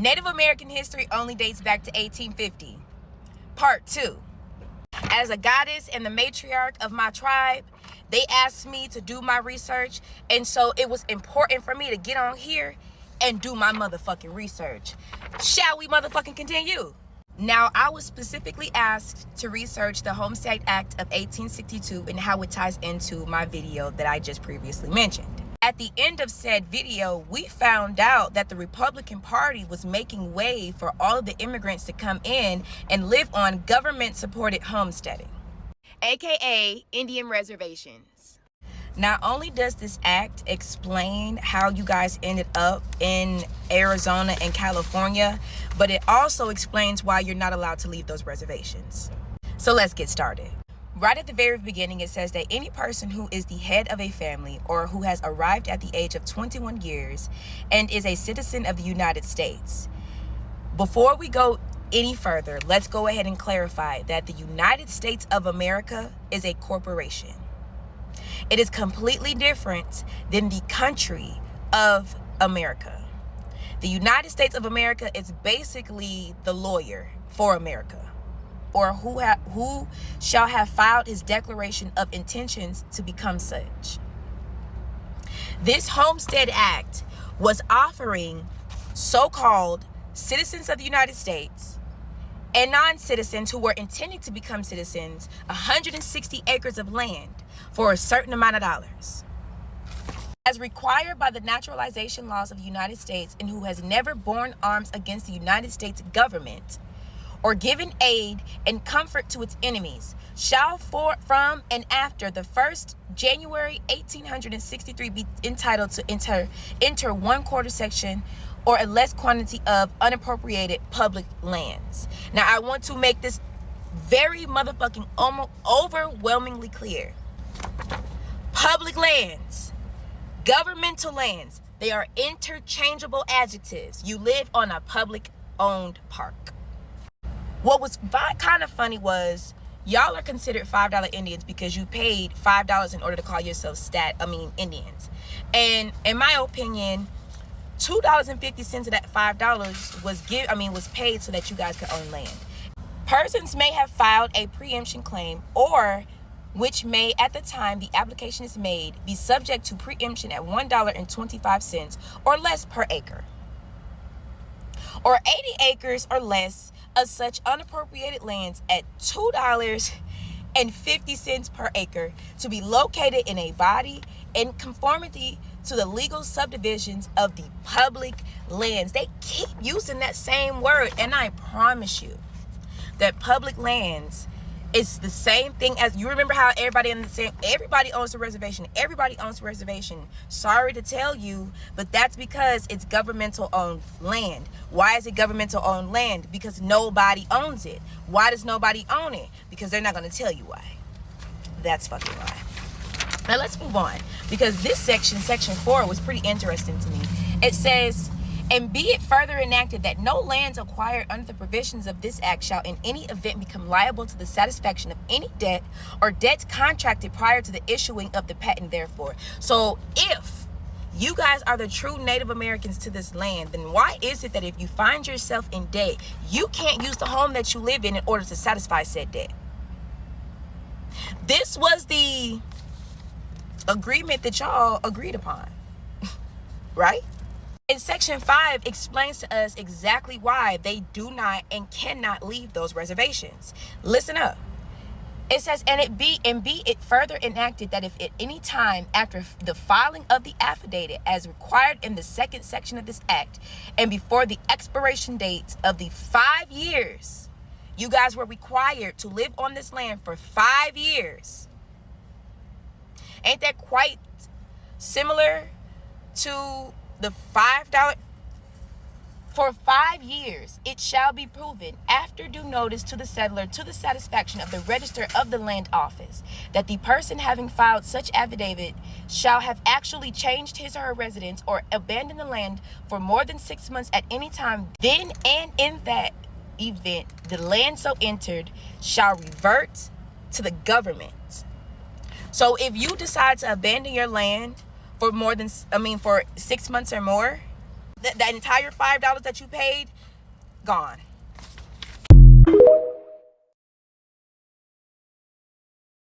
Native American history only dates back to 1850. Part 2. As a goddess and the matriarch of my tribe, they asked me to do my research, and so it was important for me to get on here and do my motherfucking research. Shall we motherfucking continue? Now, I was specifically asked to research the Homestead Act of 1862 and how it ties into my video that I just previously mentioned. At the end of said video, we found out that the Republican Party was making way for all of the immigrants to come in and live on government-supported homesteading, aka Indian reservations. Not only does this act explain how you guys ended up in Arizona and California, but it also explains why you're not allowed to leave those reservations. So let's get started. Right at the very beginning, it says that any person who is the head of a family or who has arrived at the age of 21 years and is a citizen of the United States. Before we go any further, let's go ahead and clarify that the United States of America is a corporation. It is completely different than the country of America. The United States of America is basically the lawyer for America, or who shall have filed his declaration of intentions to become such. This Homestead Act was offering so-called citizens of the United States and non-citizens who were intending to become citizens 160 acres of land for a certain amount of dollars. As required by the naturalization laws of the United States, and who has never borne arms against the United States government or given aid and comfort to its enemies, shall from and after the 1st January 1863 be entitled to enter 1/4 section or a less quantity of unappropriated public lands. Now, I want to make this very motherfucking overwhelmingly clear. Public lands, governmental lands, they are interchangeable adjectives. You live on a public-owned park. What was kind of funny was y'all are considered $5 Indians because you paid $5 in order to call yourselves Indians. And in my opinion, $2.50 of that $5 was paid so that you guys could own land. Persons may have filed a preemption claim, or which may, at the time the application is made, be subject to preemption at $1.25 or less per acre, or 80 acres or less of such unappropriated lands at $2.50 per acre, to be located in a body in conformity to the legal subdivisions of the public lands. They keep using that same word, and I promise you that public lands is the same thing as, you remember how everybody owns a reservation. Everybody owns a reservation. Sorry to tell you, but that's because it's governmental owned land. Why is it governmental owned land? Because nobody owns it. Why does nobody own it? Because they're not going to tell you why. That's fucking why. Now let's move on, because this section 4, was pretty interesting to me. It says, and be it further enacted that no lands acquired under the provisions of this act shall in any event become liable to the satisfaction of any debt or debts contracted prior to the issuing of the patent therefore. So if you guys are the true Native Americans to this land, then why is it that if you find yourself in debt, you can't use the home that you live in order to satisfy said debt? This was the agreement that y'all agreed upon, right? And section 5 explains to us exactly why they do not and cannot leave those reservations. Listen up. It says, and be it further enacted that if at any time after the filing of the affidavit as required in the 2nd section of this act, and before the expiration dates of the 5 years, you guys were required to live on this land for 5 years. Ain't that quite similar to the $5? For 5 years, it shall be proven after due notice to the settler to the satisfaction of the register of the land office that the person having filed such affidavit shall have actually changed his or her residence or abandoned the land for more than 6 months at any time. Then and in that event, the land so entered shall revert to the government. So if you decide to abandon your land for for 6 months or more, that entire $5 that you paid, gone.